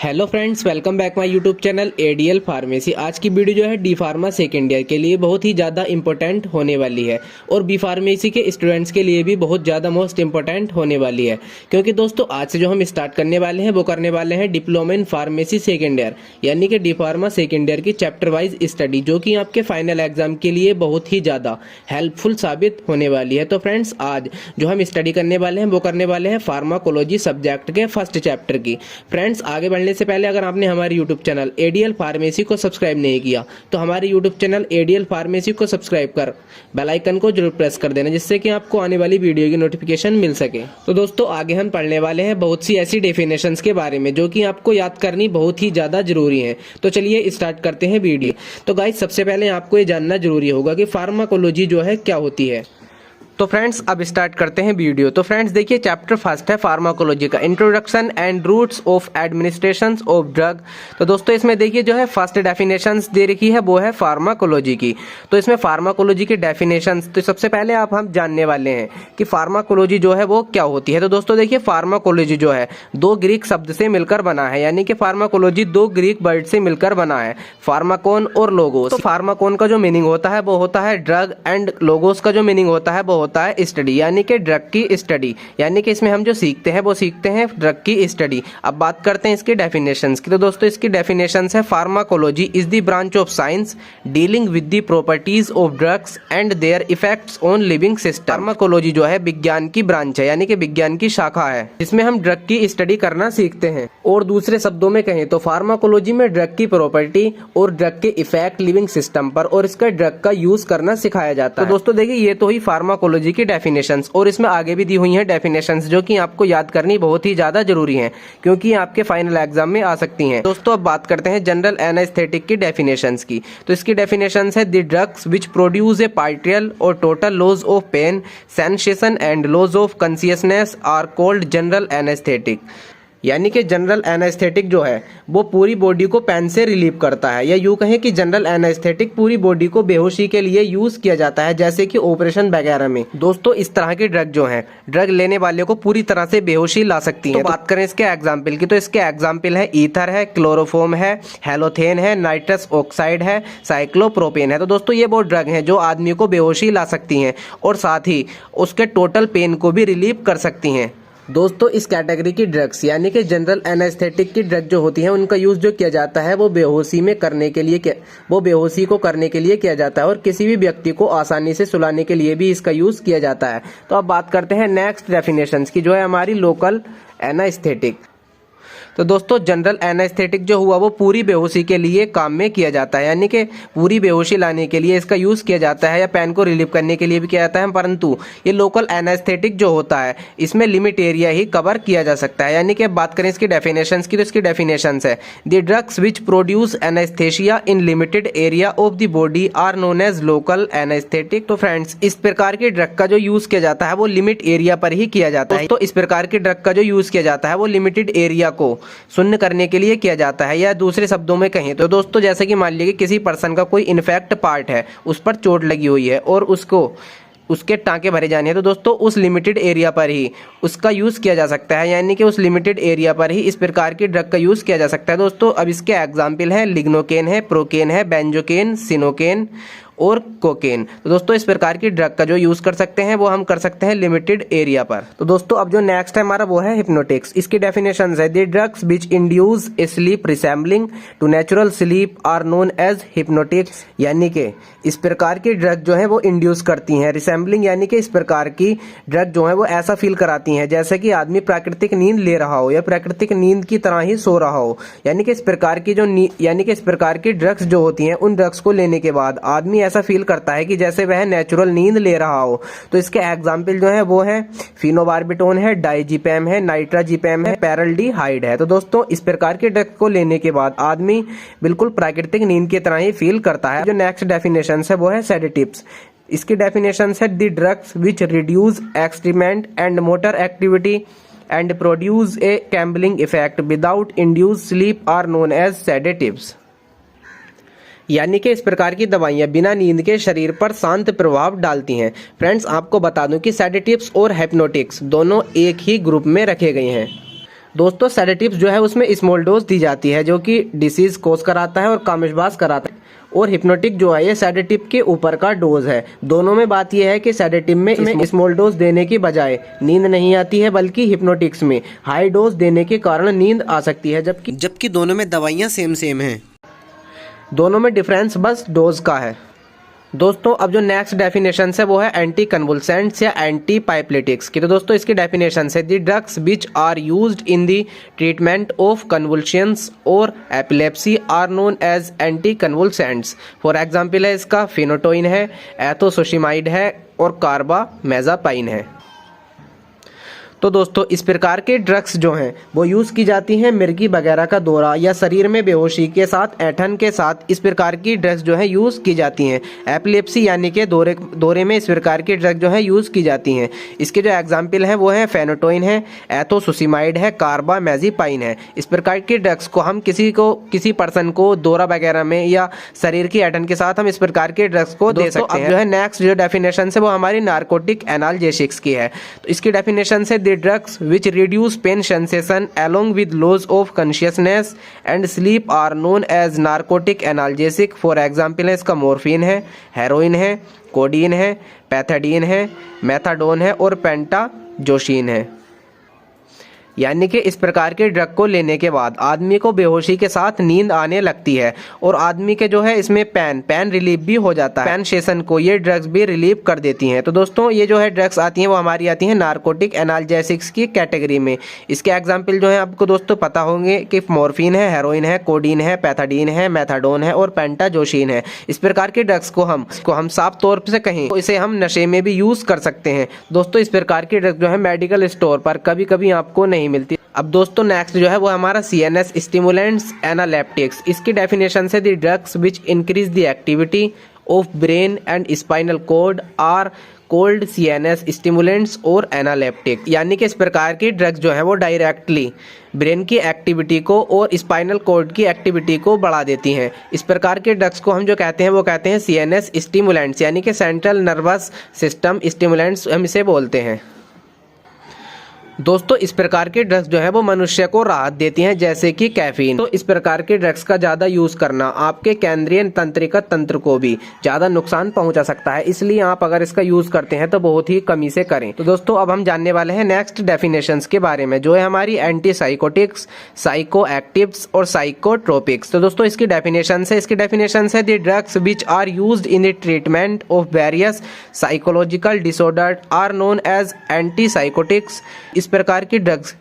Hello friends, welcome back my YouTube channel ADL pharmacy. आज की video जो है डी फार्मा सेकेंड ईयर के लिए बहुत ही ज़्यादा इंपॉर्टेंट होने वाली है और बी फार्मेसी के स्टूडेंट्स के लिए भी बहुत ज़्यादा मोस्ट इंपॉर्टेंट होने वाली है, क्योंकि दोस्तों आज से जो हम स्टार्ट करने वाले हैं वो करने वाले हैं diploma in pharmacy second year यानी कि डी फार्मा सेकेंड ईयर की चैप्टर वाइज स्टडी, जो कि आपके फाइनल एग्जाम के लिए बहुत ही ज़्यादा हेल्पफुल साबित होने वाली है। तो फ्रेंड्स आज जो हम स्टडी करने वाले हैं वो करने वाले हैं फार्माकोलॉजी सब्जेक्ट के फर्स्ट चैप्टर की। फ्रेंड्स आगे बढ़ने से पहले अगर आपने हमारे यूट्यूब चैनल एडीएल फार्मेसी को सब्सक्राइब नहीं किया तो हमारे यूट्यूब चैनल एडीएल फार्मेसी को सब्सक्राइब कर बेल आइकन को जरूर प्रेस कर देना, जिससे कि आपको आने वाली वीडियो की नोटिफिकेशन मिल सके। तो दोस्तों आगे हम पढ़ने वाले हैं बहुत सी ऐसी डेफिनेशंस के बारे में जो कि आपको याद करनी बहुत ही ज्यादा जरूरी है। तो चलिए स्टार्ट करते हैं वीडियो। तो गाइस सबसे पहले आपको ये जानना जरूरी होगा कि फार्माकोलॉजी जो है क्या होती है। तो फ्रेंड्स अब स्टार्ट करते हैं वीडियो। तो फ्रेंड्स देखिए चैप्टर फर्स्ट है फार्माकोलॉजी का, introduction and routes of administration of drug. तो दोस्तों इसमें देखिए जो है फर्स्ट डेफिनेशंस दे रखी है वो है फार्माकोलॉजी की। तो इसमें फार्माकोलॉजी की डेफिनेशंस तो सबसे पहले हम जानने वाले हैं कि फार्माकोलॉजी जो है वो क्या होती है। तो दोस्तों देखिए फार्माकोलॉजी जो है दो ग्रीक शब्द से मिलकर बना है, यानी कि फार्माकोलॉजी दो ग्रीक वर्ड से मिलकर बना है, फार्माकोन और लोगोस। तो फार्माकोन का जो मीनिंग होता है वो होता है ड्रग एंड लोगोस का जो मीनिंग होता है वो होता है स्टडी, यानी कि ड्रग की स्टडी, यानी कि इसमें हम जो सीखते हैं वो सीखते हैं ड्रग की स्टडी। अब बात करते हैं इसकी डेफिनेशंस की। तो दोस्तों इसकी डेफिनेशंस है pharmacology is the branch of science dealing with the properties of drugs and there effects on living system. Pharmacology जो है विज्ञान की ब्रांच है, यानी कि विज्ञान की शाखा है जिसमें हम ड्रग की स्टडी करना सीखते हैं। और दूसरे शब्दों में कहें तो फार्माकोलॉजी में ड्रग की प्रॉपर्टी और ड्रग के इफेक्ट लिविंग सिस्टम पर और इसका ड्रग का यूज करना सिखाया जाता है। तो दोस्तों देखिए ये तो ही फार्माकोलॉजी की डेफिनेशंस, और इसमें आगे भी दी हुई हैं डेफिनेशंस जो कि आपको याद करनी बहुत ही ज्यादा जरूरी हैं, क्योंकि ये आपके फाइनल एग्जाम में आ सकती हैं। दोस्तों अब बात करते हैं जनरल एनेस्थेटिक की डेफिनेशंस की। तो इसकी डेफिनेशंस है the drugs which produce a partial और total loss of pain sensation and loss of consciousness are called general anaesthetic. यानी कि जनरल एनेस्थेटिक जो है वो पूरी बॉडी को पेन से रिलीव करता है, या यूं कहें कि जनरल एनेस्थेटिक पूरी बॉडी को बेहोशी के लिए यूज किया जाता है, जैसे कि ऑपरेशन वगैरह में। दोस्तों इस तरह की ड्रग जो है ड्रग लेने वाले को पूरी तरह से बेहोशी ला सकती है। तो बात करें इसके एग्जाम्पल की, तो इसके एग्जाम्पल है ईथर है, क्लोरोफॉर्म है, हेलोथेन है, नाइट्रस ऑक्साइड है, साइक्लोप्रोपेन है। तो दोस्तों ये वो ड्रग है जो आदमी को बेहोशी ला सकती हैं और साथ ही उसके टोटल पेन को भी रिलीव कर सकती हैं। दोस्तों इस कैटेगरी की ड्रग्स यानी कि जनरल एनेस्थेटिक की ड्रग जो होती है उनका यूज जो किया जाता है वो बेहोशी को करने के लिए किया जाता है, और किसी भी व्यक्ति को आसानी से सुलाने के लिए भी इसका यूज किया जाता है। तो अब बात करते हैं नेक्स्ट डेफिनेशंस की, जो है हमारी लोकल एनेस्थेटिक। तो दोस्तों जनरल एनेस्थेटिक जो हुआ वो पूरी बेहोशी के लिए काम में किया जाता है, यानी कि पूरी बेहोशी लाने के लिए इसका यूज किया जाता है, या पेन को रिलीव करने के लिए भी किया जाता है। परंतु ये लोकल एनेस्थेटिक जो होता है इसमें लिमिट एरिया ही कवर किया जा सकता है। यानी कि बात करें इसकी डेफिनेशंस की, तो इसकी डेफिनेशंस है the drugs which produce anaesthesia in limited area of the body are known as local anaesthetic. तो फ्रेंड्स इस प्रकार की ड्रग का जो यूज किया जाता है वो लिमिट एरिया पर ही किया जाता है। तो इस प्रकार की ड्रग का जो यूज किया जाता है वो लिमिटेड एरिया को शून्य करने के लिए किया जाता है, या दूसरे शब्दों में कहें तो दोस्तों जैसे कि मान लीजिए किसी पर्सन का कोई इन्फेक्ट पार्ट है, उस पर चोट लगी हुई है और उसके टांके भरे जाने हैं, तो दोस्तों उस लिमिटेड एरिया पर ही उसका यूज किया जा सकता है, यानी कि उस लिमिटेड एरिया पर ही इस प्रकार की ड्रग का यूज किया जा सकता है। दोस्तों अब इसके एग्जाम्पल है लिग्नोकेन है, प्रोकेन है, बेंजोकेन, सिनोकेन और कोकेन। तो दोस्तों इस प्रकार की ड्रग का जो यूज कर सकते हैं वो हम कर सकते हैं लिमिटेड एरिया पर। तो दोस्तों अब जो नेक्स्ट है हमारा वो है हिप्नोटिक्स। इसकी डेफिनेशंस है the drugs which induce a sleep resembling to natural sleep are known as hypnotics. यानी कि इस प्रकार की ड्रग जो है वो इंड्यूस करती हैं रिसेंबलिंग, यानी कि इस प्रकार की ड्रग जो है वो ऐसा फील कराती हैं जैसे कि आदमी प्राकृतिक नींद ले रहा हो या प्राकृतिक नींद की तरह ही सो रहा हो। यानी कि इस प्रकार की ड्रग्स जो होती हैं उन ड्रग्स को लेने के बाद आदमी ऐसा फील करता है कि जैसे वह नेचुरल नींद ले रहा हो। तो इसके एग्जाम्पल जो है वो है फिनोबार्बिटोन है, डाइजिपैम है, नाइट्राजिपैम है, पैराल्डिहाइड है। तो दोस्तों इस प्रकार के ड्रग को लेने के बाद आदमी बिल्कुल प्राकृतिक नींद की तरह ही फील करता है। जो नेक्स्ट डेफिनेशन है वो है सेडेटिव्स। इसकी डेफिनेशन है the drugs which reduce excitement and motor activity and produce a calming effect without induce sleep are known as sedatives. यानी कि इस प्रकार की दवाइयां बिना नींद के शरीर पर शांत प्रभाव डालती हैं। फ्रेंड्स आपको बता दूं कि सेडेटिव्स और हिप्नोटिक्स दोनों एक ही ग्रुप में रखे गए हैं। दोस्तों सेडेटिव्स जो है उसमें स्मॉल डोज दी जाती है जो कि डिसीज कोज कराता है और कामिशबाज कराता है, और हिप्नोटिक जो है ये सेडेटिव के ऊपर का डोज है। दोनों में बात यह है कि सेडेटिव में स्मॉल डोज देने की बजाय नींद नहीं आती है, बल्कि हिप्नोटिक्स में हाई डोज देने के कारण नींद आ सकती है, जबकि दोनों में दवाइयाँ सेम हैं। दोनों में डिफरेंस बस डोज का है। दोस्तों अब जो नेक्स्ट डेफिनेशन है वो है एंटी कन्वुल्सेंट्स या एंटी पाइपलेटिक्स की। तो दोस्तों इसकी डेफिनेशन है the drugs which are used in the treatment of convulsions और epilepsy are known as anti convulsants. For example है इसका फिनोटोइन है, एथोसोशिमाइड है और कार्बामेज़ापाइन है। तो दोस्तों इस प्रकार के ड्रग्स जो हैं वो यूज़ की जाती हैं मिर्गी वगैरह का दौरा या शरीर में बेहोशी के साथ ऐंठन के साथ, इस प्रकार की ड्रग्स जो है यूज़ की जाती हैं। एपिलेप्सी यानी कि दौरे में इस प्रकार की ड्रग जो है यूज़ की जाती हैं। इसके जो एग्जाम्पल हैं वो है फेनोटोइन है, एथोसुसिमाइड है, कार्बामेज़ापाइन है। इस प्रकार की ड्रग्स को हम किसी पर्सन को दौरा वगैरह में या शरीर की ऐंठन के साथ हम इस प्रकार के ड्रग्स को दे सकते हैं। जो है नेक्स्ट जो डेफिनेशन है वो हमारी नार्कोटिक एनाल्जेसिक्स की है। तो इसकी डेफिनेशन से drugs which reduce pain sensation along with loss of consciousness and sleep are known as narcotic analgesic। For example है इसका मॉर्फिन है, हेरोइन है, कोडीन है, पैथाडीन है, मेथाडोन है और पेंटाजोशीन है। यानी कि इस प्रकार के ड्रग को लेने के बाद आदमी को बेहोशी के साथ नींद आने लगती है और आदमी के जो है इसमें पेन रिलीफ भी हो जाता है। पेन सेशन को ये ड्रग्स भी रिलीव कर देती हैं। तो दोस्तों ये जो है ड्रग्स आती हैं वो हमारी आती हैं नार्कोटिक एनाल्जेसिक्स की कैटेगरी में। इसके एग्जाम्पल जो है आपको दोस्तों पता होंगे कि मॉर्फिन है, हेरोइन है, कोडीन है, पैथाडीन है, मेथाडोन है और पेंटाजोशीन है। इस प्रकार के ड्रग्स को हम साफ तौर से कहें तो इसे हम नशे में भी यूज कर सकते हैं। दोस्तों इस प्रकार की ड्रग्स जो है मेडिकल स्टोर पर कभी कभी आपको नहीं मिलती। अब दोस्तों नेक्स्ट जो है वो हमारा CNS स्टिमुलेंट्स एनालेप्टिक्स। इसकी डेफिनेशन से the drugs which increase the activity of brain and spinal cord are called CNS stimulants और एनालेप्टिक। यानी कि इस प्रकार की ड्रग्स जो है वो डायरेक्टली ब्रेन की एक्टिविटी को और स्पाइनल कॉर्ड की एक्टिविटी को बढ़ा देती हैं। इस प्रकार के ड्रग्स को हम जो कहते हैं वो कहते हैं CNS स्टिमुलेंट्स, यानी कि सेंट्रल नर्वस सिस्टम स्टिमुलेंट्स हम इसे बोलते हैं। दोस्तों इस प्रकार के ड्रग्स जो है वो मनुष्य को राहत देती हैं, जैसे कि कैफीन। तो इस प्रकार के ड्रग्स का ज़्यादा यूज़ करना आपके केंद्रीय तंत्रिका तंत्र को भी ज़्यादा नुकसान पहुंचा सकता है, इसलिए आप अगर इसका यूज़ करते हैं तो बहुत ही कमी से करें। तो दोस्तों अब हम जानने वाले हैं नेक्स्ट डेफिनेशंस के बारे में, जो है हमारी एंटी साइकोटिक्स, साइको एक्टिव्स और साइकोट्रोपिक्स। तो दोस्तों इसकी डेफिनेशन है the drugs which are used in the treatment of various psychological disorder are known as anti psychotics. इस प्रकार की ड्रग्स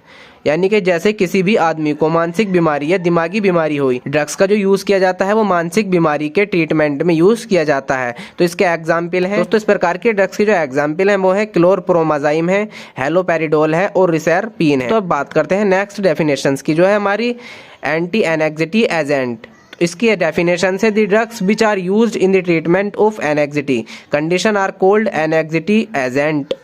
यानी कि जैसे किसी भी आदमी को मानसिक बीमारी या दिमागी बीमारी हुई, ड्रग्स का जो यूज़ किया जाता है वो मानसिक बीमारी के ट्रीटमेंट में यूज़ किया जाता है। तो इसके एग्जाम्पल हैं दोस्तों, इस प्रकार के ड्रग्स की जो एग्जाम्पल है वो है क्लोरप्रोमाजाइम है, हेलोपेरिडोल है और रिसेरपीन है। तो अब बात करते हैं नेक्स्ट डेफिनेशंस की, जो है हमारी एंटी एनेक्सिटी एजेंट। इसकी डेफिनेशन से the drugs which are used in the treatment of anxiety condition are called anxiety agent.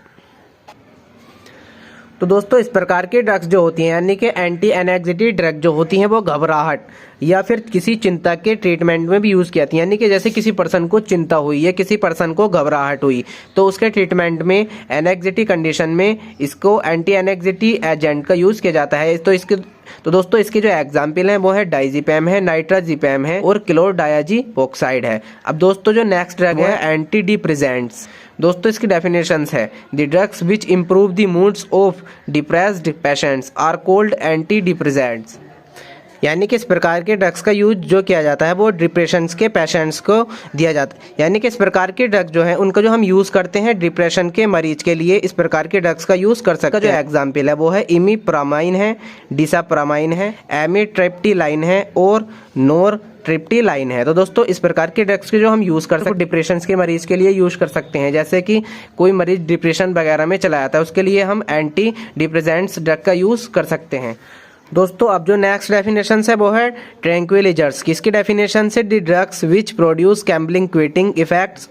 तो दोस्तों इस प्रकार के ड्रग्स जो होती हैं यानी कि एंटी एनेक्सिटी ड्रग जो होती हैं वो घबराहट या फिर किसी चिंता के ट्रीटमेंट में भी यूज़ की जाती है। यानी कि जैसे किसी पर्सन को चिंता हुई या किसी पर्सन को घबराहट हुई तो उसके ट्रीटमेंट में एनेक्सिटी कंडीशन में इसको एंटी एनेक्सिटी एजेंट का यूज़ किया जाता है। तो दोस्तों इसके जो एग्जाम्पल हैं वो है डाइजीपैम है, नाइट्राजीपैम है और क्लोरडायाजीऑक्साइड है। अब दोस्तों जो नेक्स्ट ड्रग है एंटी डिप्रेसेंट्स। दोस्तों इसकी डेफिनेशंस है the drugs which improve the moods of depressed patients are called anti depressants. यानी कि इस प्रकार के ड्रग्स का यूज जो किया जाता है वो डिप्रेशन के पेशेंट्स को दिया जाता है। यानी कि इस प्रकार के ड्रग जो है उनका जो हम यूज़ करते हैं डिप्रेशन के मरीज के लिए, इस प्रकार के ड्रग्स का यूज़ कर सकते हैं। जो एग्जाम्पल है वो है इमिप्रामाइन है, डिसाप्रामाइन है, एमिट्रिप्टिलाइन है और नोरट्रिप्टिलाइन है। तो दोस्तों इस प्रकार के ड्रग्स के जो हम यूज़ कर सकते हैं डिप्रेशन के मरीज के लिए यूज़ कर सकते हैं। जैसे कि कोई मरीज डिप्रेशन वगैरह में चला जाता है उसके लिए हम एंटी डिप्रेसेंट्स ड्रग का यूज़ कर सकते हैं। दोस्तों अब जो नेक्स्ट डेफिनेशन है वो है ट्रैंक्विलाइजर्स की। इसकी डेफिनेशन से the drugs which produce gambling quitting effects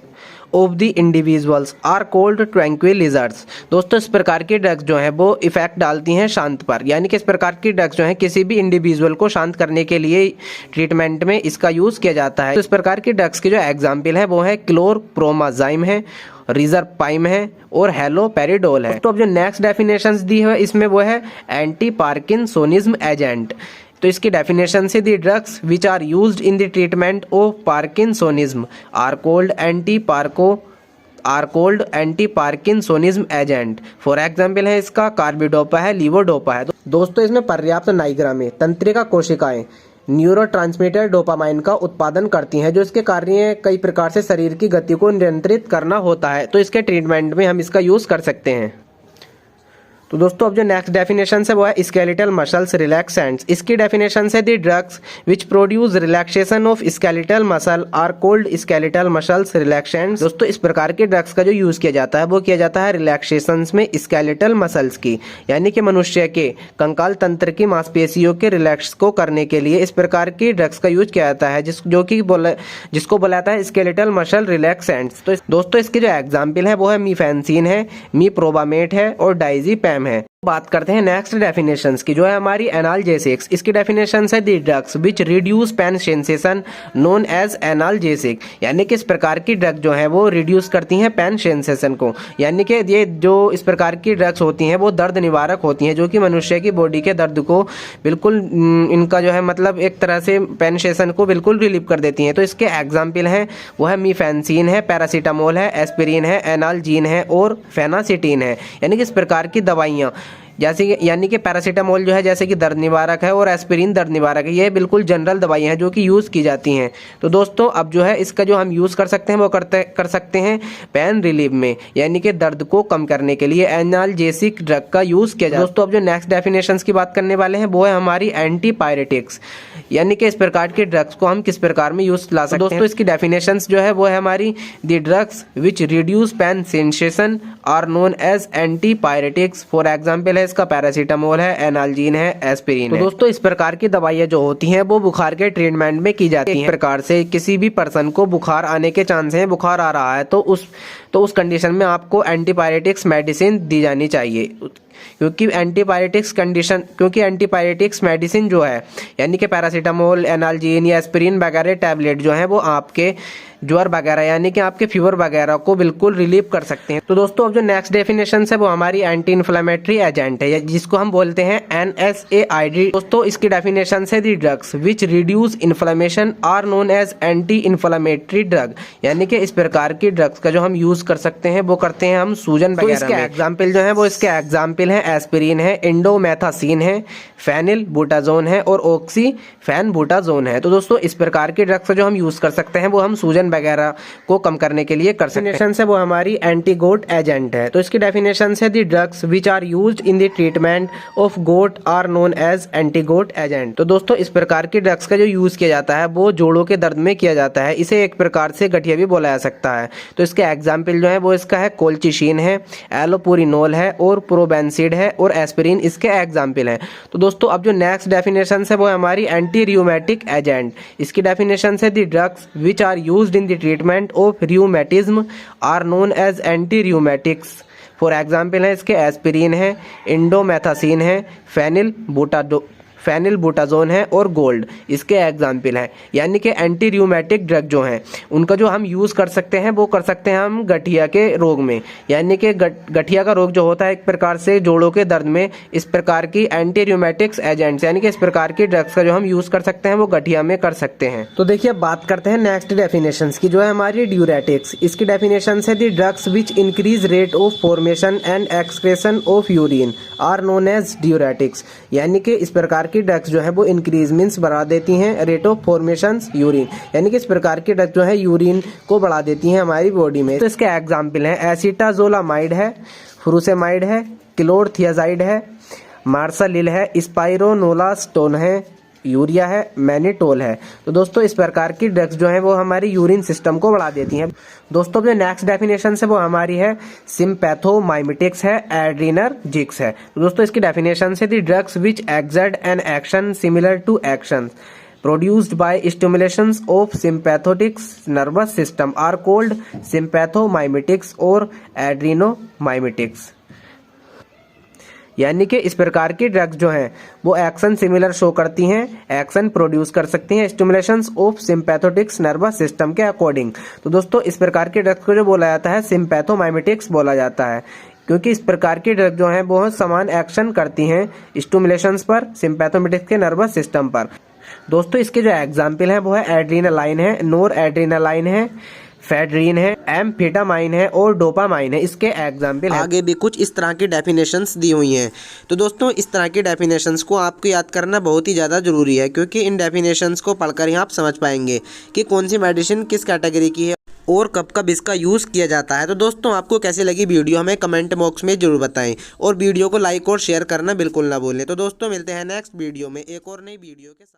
of the individuals are called tranquillisers. दोस्तों इस प्रकार की ड्रग्स जो है वो इफेक्ट डालती हैं शांत पर, यानी कि इस प्रकार की ड्रग्स जो है किसी भी इंडिविजुअल को शांत करने के लिए ट्रीटमेंट में इसका यूज़ किया जाता है। तो इस प्रकार की ड्रग्स की जो एग्जाम्पल है वो है क्लोरप्रोमाजाइम है, रिजरपाइम है और हेलोपेरिडोल है। तो अब जो नेक्स्ट डेफिनेशंस दी है इसमें वो है एंटी पार्किंसोनिज्म एजेंट। तो इसकी डेफिनेशन से the drugs which are used in the treatment of parkinsonism are called anti parkinsonism agent. For example है इसका कार्बिडोपा है, लीवोडोपा है। दोस्तों इसमें पर्याप्त मात्रा में तंत्रिका कोशिकाएं न्यूरोट्रांसमीटर डोपामाइन का उत्पादन करती हैं, जो इसके कार्य कई प्रकार से शरीर की गति को नियंत्रित करना होता है। तो इसके ट्रीटमेंट में हम इसका यूज कर सकते हैं। तो दोस्तों अब जो नेक्स्ट डेफिनेशन है वो है स्केलेटल मसल्स रिलैक्सेंट्स। इसकी डेफिनेशन है the drugs which produce relaxation of skeletal muscle are called skeletal muscles relaxants. दोस्तों इस प्रकार के ड्रग्स का जो यूज किया जाता है वो किया जाता है रिलैक्सेशन में स्केलेटल मसल्स की, यानी कि मनुष्य के कंकाल तंत्र की मांसपेशियों के रिलैक्स को करने के लिए इस प्रकार की ड्रग्स का यूज किया जाता है, जिसको बोला जाता है स्केलेटल मसल रिलैक्सेंट्स। तो दोस्तों इसके जो एग्जाम्पल है वो है मीफेंसिन है, मीप्रोबामेट है और डाइजीपैम है। बात करते हैं नेक्स्ट डेफिनेशंस की, जो है हमारी एनाल्जेसिक्स। इसकी डेफिनेशन है the drugs which reduce pain sensation known as analgesic, यानी कि इस प्रकार की ड्रग जो है वो रिड्यूस करती हैं पेन सेंसेशन को, यानी कि ये जो इस प्रकार की ड्रग्स होती हैं वो दर्द निवारक होती हैं, जो कि मनुष्य की बॉडी के दर्द को बिल्कुल इनका जो है मतलब एक तरह से पेन सेंसेशन को बिल्कुल रिलीव कर देती हैं। तो इसके एग्जाम्पल हैं वो है मीफेंसिन है, पैरासीटामोल है, एस्पिरिन है, एनाल्जीन है और फेनासिटीन है, यानी कि इस प्रकार की दवाइयाँ जैसे यानी कि पैरासीटामोल जो है जैसे कि दर्द निवारक है और एस्पिरिन दर्द निवारक है, ये बिल्कुल जनरल दवाइयाँ हैं जो कि यूज़ की जाती हैं। तो दोस्तों अब जो है इसका जो हम यूज़ कर सकते हैं वो कर सकते हैं पेन रिलीव में, यानी कि दर्द को कम करने के लिए एनाल्जेसिक ड्रग का यूज़ किया जाता है। दोस्तों अब जो नेक्स्ट डेफिनेशंस की बात करने वाले हैं वो है हमारी एंटीपायरेटिक्स, यानी कि इस प्रकार के ड्रग्स को हम किस प्रकार में यूज ला सकते हैं। दोस्तों इसकी डेफिनेशंस जो है वो है हमारी the drugs which reduce pain sensation are known as antipyretics. For example है इसका पैरासीटामोल है, एनाल्जीन है, एस्पिरिन है। तो दोस्तों इस प्रकार की दवाइयाँ जो होती हैं वो बुखार के ट्रीटमेंट में की जाती हैं। इस प्रकार से किसी भी पर्सन को बुखार आने के चांस हैं, बुखार आ रहा है तो उस कंडीशन में आपको एंटीपायरेटिक्स मेडिसिन दी जानी चाहिए, क्योंकि एंटीपायरेटिक्स मेडिसिन जो है यानी कि पैरासीटामोल, एनाल्जीन या एस्पिरिन वगैरह टैबलेट जो है वो आपके ज्वर वगैरह यानी कि आपके फीवर वगैरह को बिल्कुल रिलीव कर सकते हैं। तो दोस्तों अब जो नेक्स्ट डेफिनेशन है वो हमारी एंटी इन्फ्लेमेटरी एजेंट है, जिसको हम बोलते हैं NSAID। दोस्तों इसकी डेफिनेशन है the drugs which reduce inflammation are known as anti inflammatory drug, यानी कि इस प्रकार की ड्रग्स का जो हम यूज कर सकते हैं वो करते हैं हम सूजन वगैरह में। इसके एग्जाम्पल जो है वो इसके एग्जाम्पल है एस्पिरिन है, इंडोमेथासिन है, फेनिल बुटाजोन है और ऑक्सीफेनबुटाजोन है। तो दोस्तों इस प्रकार के ड्रग्स का जो हम यूज कर सकते हैं वो हम सूजन वगैरह को कम करने के लिए कर सकते हैं। डेफिनेशन है वो हमारी एंटीगोट एजेंट है। तो इसकी डेफिनेशन है the drugs which are used in the treatment of gout are known as antigout agent. तो दोस्तों इस प्रकार के ड्रग्स का जो यूज किया जाता है वो जोड़ों के दर्द में किया जाता है, इसे एक प्रकार से गठिया भी बोला जा सकता है। तो इसके एग्जाम्पल जो है वो इसका है कोल्चिशीन है, एलोपुरिनोल है और प्रोबेंसिड है और एस्पिरिन इसके एग्जाम्पल है। तो दोस्तों अब जो नेक्स्ट डेफिनेशन है वो हमारी एंटी रियूमेटिक एजेंट। इसकी डेफिनेशन है the drugs which are used in the treatment of rheumatism are known as anti-rheumatics। For example है इसके एस्पिरिन है, इंडोमेथासिन है, फेनिलबुटाजोन है और गोल्ड इसके एग्जाम्पल हैं, यानी कि एंटी रियूमेटिक ड्रग जो हैं उनका जो हम यूज़ कर सकते हैं वो कर सकते हैं हम गठिया के रोग में, यानी कि गठिया का रोग जो होता है एक प्रकार से जोड़ों के दर्द में इस प्रकार की एंटी रियूमेटिक्स एजेंट्स यानी कि इस प्रकार की ड्रग्स का जो हम यूज़ कर सकते हैं वो गठिया में कर सकते हैं। तो देखिए बात करते हैं नेक्स्ट डेफिनेशन की, जो है हमारी ड्यूरेटिक्स। इसकी डेफिनेशन है the drugs which increase rate of formation and excretion of urine are known as diuretics, यानी कि इस प्रकार की ड्रग्स जो है वो इंक्रीज मींस बढ़ा देती हैं रेट ऑफ फॉर्मेशन यूरिन, यानी कि इस प्रकार की ड्रग्स जो है यूरिन को बढ़ा देती हैं हमारी बॉडी में। तो इसके एग्जाम्पल हैं एसिटाजोलामाइड है, फ्रूसेमाइड है, क्लोरथियाजाइड है, मार्सालिल है, स्पाइरोनोलास्टोन है, यूरिया है, मैनिटोल है। तो दोस्तों इस प्रकार की ड्रग्स जो है वो हमारी यूरिन सिस्टम को बढ़ा देती हैं। दोस्तों जो नेक्स्ट डेफिनेशन है वो हमारी है सिम्पैथोमाइमेटिक्स है, एड्रीनर्जिक्स है। तो दोस्तों इसकी डेफिनेशन है the drugs which exert an action similar to action produced by stimulations of sympathetic nervous system are called sympathomimetics or adrenomimetics। यानी कि इस प्रकार की ड्रग्स जो हैं वो एक्शन सिमिलर शो करती हैं, एक्शन प्रोड्यूस कर सकती हैं स्टिमुलेशंस ऑफ सिंपैथोटिक्स नर्वस सिस्टम के अकॉर्डिंग। तो दोस्तों इस प्रकार की ड्रग्स को जो बोला जाता है सिंपैथोमाइमेटिक्स बोला जाता है, क्योंकि इस प्रकार की ड्रग जो हैं बहुत समान एक्शन करती हैं स्टिमुलेशंस पर, सिंपैथोमेटिक्स के नर्वस सिस्टम पर। दोस्तों इसके जो एग्जाम्पल हैं वो है एड्रीनालाइन है, नोर एड्रीनालाइन है, फेड्रीन है, एम्फेटामाइन है और डोपामाइन है, इसके एग्जाम्पल हैं। आगे भी कुछ इस तरह की डेफिनेशंस दी हुई हैं। तो दोस्तों इस तरह की डेफिनेशंस को आपको याद करना बहुत ही ज़्यादा ज़रूरी है, क्योंकि इन डेफिनेशंस को पढ़कर ही आप समझ पाएंगे कि कौन सी मेडिसिन किस कैटेगरी की है और कब कब इसका यूज़ किया जाता है। तो दोस्तों आपको कैसी लगी वीडियो हमें कमेंट बॉक्स में ज़रूर बताएं और वीडियो को लाइक और शेयर करना बिल्कुल ना भूलें। तो दोस्तों मिलते हैं नेक्स्ट वीडियो में एक और नई वीडियो के साथ।